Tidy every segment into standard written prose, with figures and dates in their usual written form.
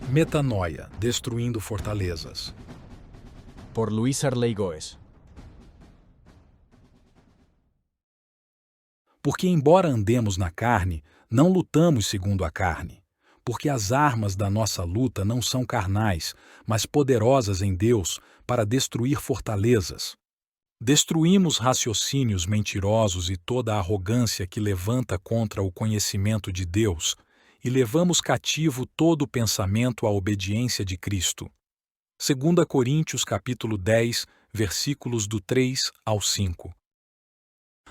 Metanoia, destruindo fortalezas. Por Luis Arley Goes. Porque embora andemos na carne, não lutamos segundo a carne. Porque as armas da nossa luta não são carnais, mas poderosas em Deus para destruir fortalezas. Destruímos raciocínios mentirosos e toda a arrogância que levanta contra o conhecimento de Deus, e levamos cativo todo o pensamento à obediência de Cristo. 2 Coríntios capítulo 10, versículos do 3 ao 5.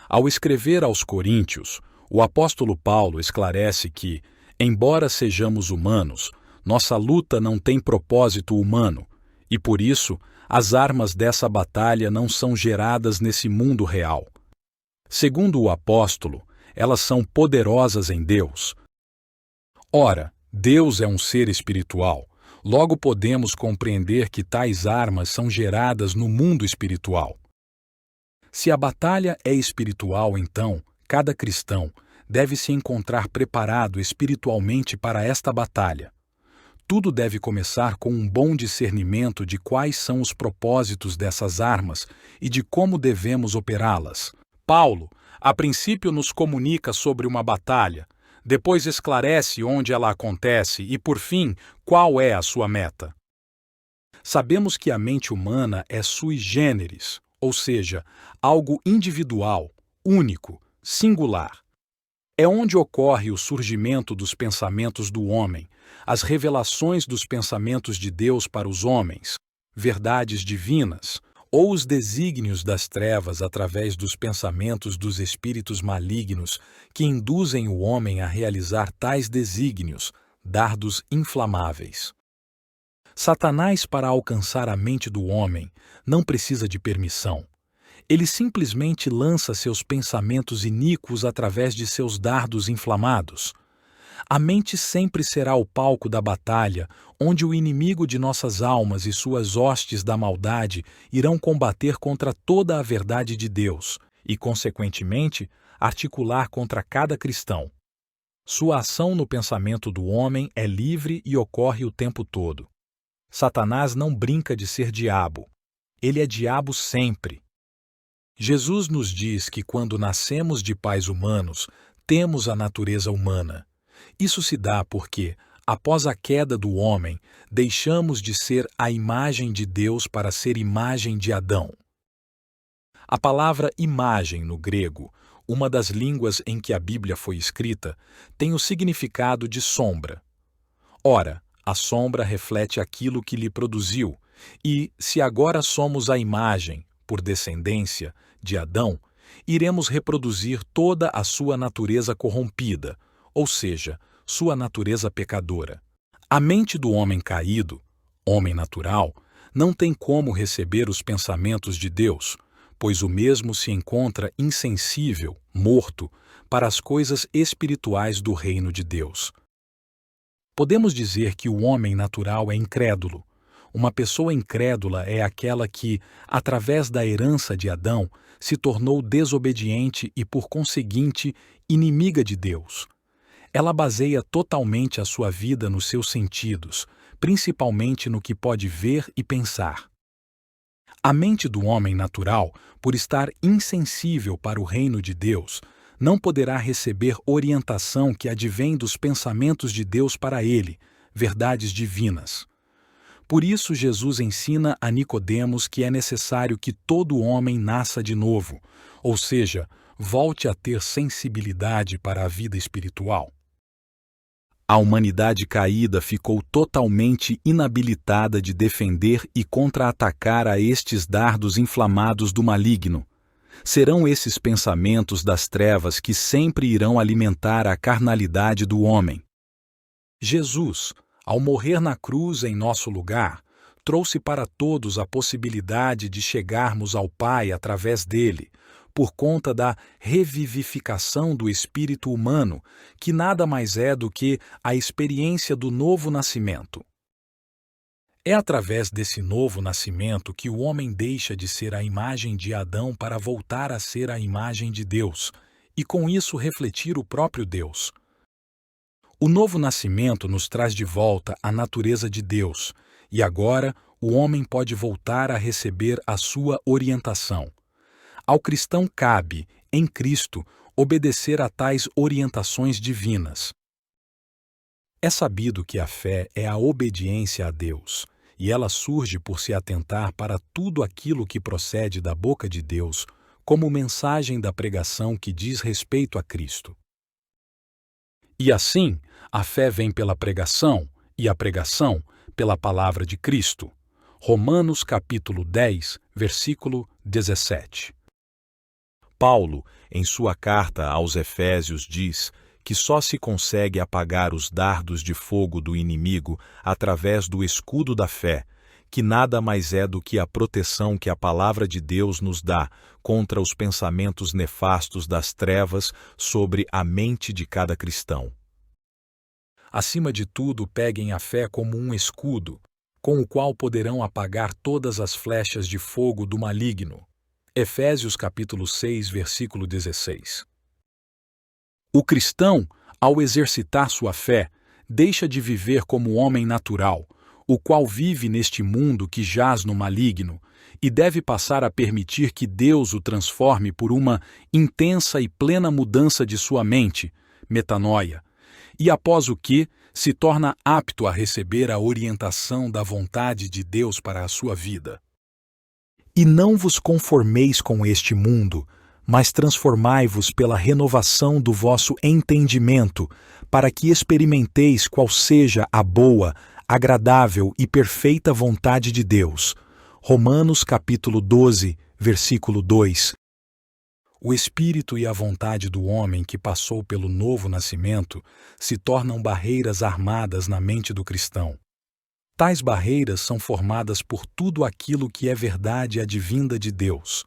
Ao escrever aos Coríntios, o apóstolo Paulo esclarece que, embora sejamos humanos, nossa luta não tem propósito humano, e por isso, as armas dessa batalha não são geradas nesse mundo real. Segundo o apóstolo, elas são poderosas em Deus. Ora, Deus é um ser espiritual, logo podemos compreender que tais armas são geradas no mundo espiritual. Se a batalha é espiritual, então, cada cristão deve se encontrar preparado espiritualmente para esta batalha. Tudo deve começar com um bom discernimento de quais são os propósitos dessas armas e de como devemos operá-las. Paulo, a princípio, nos comunica sobre uma batalha, depois esclarece onde ela acontece e, por fim, qual é a sua meta. Sabemos que a mente humana é sui generis, ou seja, algo individual, único, singular. É onde ocorre o surgimento dos pensamentos do homem, as revelações dos pensamentos de Deus para os homens, verdades divinas, ou os desígnios das trevas através dos pensamentos dos espíritos malignos que induzem o homem a realizar tais desígnios, dardos inflamáveis. Satanás, para alcançar a mente do homem, não precisa de permissão. Ele simplesmente lança seus pensamentos iníquos através de seus dardos inflamados. A mente sempre será o palco da batalha, onde o inimigo de nossas almas e suas hostes da maldade irão combater contra toda a verdade de Deus e, consequentemente, articular contra cada cristão. Sua ação no pensamento do homem é livre e ocorre o tempo todo. Satanás não brinca de ser diabo. Ele é diabo sempre. Jesus nos diz que quando nascemos de pais humanos, temos a natureza humana. Isso se dá porque, após a queda do homem, deixamos de ser a imagem de Deus para ser imagem de Adão. A palavra imagem no grego, uma das línguas em que a Bíblia foi escrita, tem o significado de sombra. Ora, a sombra reflete aquilo que lhe produziu, e, se agora somos a imagem, por descendência, de Adão, iremos reproduzir toda a sua natureza corrompida, ou seja, sua natureza pecadora. A mente do homem caído, homem natural, não tem como receber os pensamentos de Deus, pois o mesmo se encontra insensível, morto, para as coisas espirituais do reino de Deus. Podemos dizer que o homem natural é incrédulo. Uma pessoa incrédula é aquela que, através da herança de Adão, se tornou desobediente e, por conseguinte, inimiga de Deus. Ela baseia totalmente a sua vida nos seus sentidos, principalmente no que pode ver e pensar. A mente do homem natural, por estar insensível para o reino de Deus, não poderá receber orientação que advém dos pensamentos de Deus para ele, verdades divinas. Por isso Jesus ensina a Nicodemos que é necessário que todo homem nasça de novo, ou seja, volte a ter sensibilidade para a vida espiritual. A humanidade caída ficou totalmente inabilitada de defender e contra-atacar a estes dardos inflamados do maligno. Serão esses pensamentos das trevas que sempre irão alimentar a carnalidade do homem. Jesus, ao morrer na cruz em nosso lugar, trouxe para todos a possibilidade de chegarmos ao Pai através dele, por conta da revivificação do espírito humano, que nada mais é do que a experiência do novo nascimento. É através desse novo nascimento que o homem deixa de ser a imagem de Adão para voltar a ser a imagem de Deus, e com isso refletir o próprio Deus. O novo nascimento nos traz de volta a natureza de Deus, e agora o homem pode voltar a receber a sua orientação. Ao cristão cabe, em Cristo, obedecer a tais orientações divinas. É sabido que a fé é a obediência a Deus, e ela surge por se atentar para tudo aquilo que procede da boca de Deus, como mensagem da pregação que diz respeito a Cristo. E assim, a fé vem pela pregação, e a pregação pela palavra de Cristo. Romanos capítulo 10, versículo 17. Paulo, em sua carta aos Efésios, diz que só se consegue apagar os dardos de fogo do inimigo através do escudo da fé, que nada mais é do que a proteção que a palavra de Deus nos dá contra os pensamentos nefastos das trevas sobre a mente de cada cristão. Acima de tudo, peguem a fé como um escudo, com o qual poderão apagar todas as flechas de fogo do maligno. Efésios capítulo 6, versículo 16. O cristão, ao exercitar sua fé, deixa de viver como homem natural, o qual vive neste mundo que jaz no maligno, e deve passar a permitir que Deus o transforme por uma intensa e plena mudança de sua mente, metanoia, e após o que se torna apto a receber a orientação da vontade de Deus para a sua vida. E não vos conformeis com este mundo, mas transformai-vos pela renovação do vosso entendimento, para que experimenteis qual seja a boa, agradável e perfeita vontade de Deus. Romanos capítulo 12, versículo 2. O espírito e a vontade do homem que passou pelo novo nascimento se tornam barreiras armadas na mente do cristão. Tais barreiras são formadas por tudo aquilo que é verdade advinda de Deus.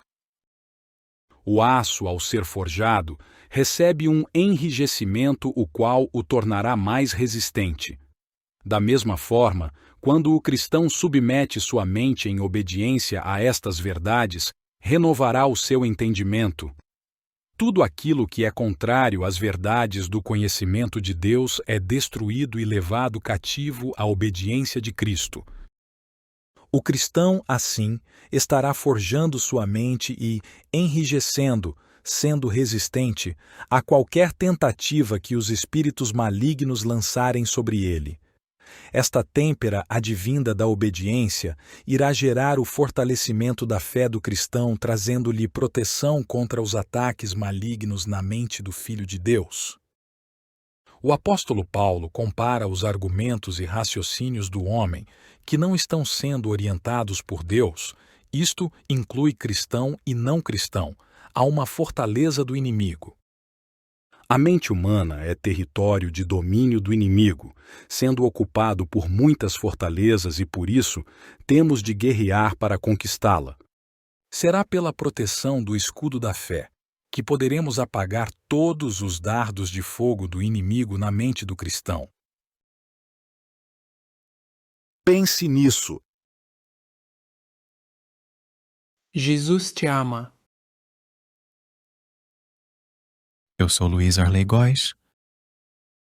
O aço, ao ser forjado, recebe um enrijecimento o qual o tornará mais resistente. Da mesma forma, quando o cristão submete sua mente em obediência a estas verdades, renovará o seu entendimento. Tudo aquilo que é contrário às verdades do conhecimento de Deus é destruído e levado cativo à obediência de Cristo. O cristão, assim, estará forjando sua mente e enrijecendo, sendo resistente a qualquer tentativa que os espíritos malignos lançarem sobre ele. Esta têmpera advinda da obediência irá gerar o fortalecimento da fé do cristão, trazendo-lhe proteção contra os ataques malignos na mente do Filho de Deus. O apóstolo Paulo compara os argumentos e raciocínios do homem que não estão sendo orientados por Deus, isto inclui cristão e não cristão, a uma fortaleza do inimigo. A mente humana é território de domínio do inimigo, sendo ocupado por muitas fortalezas e, por isso, temos de guerrear para conquistá-la. Será pela proteção do escudo da fé que poderemos apagar todos os dardos de fogo do inimigo na mente do cristão. Pense nisso. Jesus te ama. Eu sou Luiz Arley Góes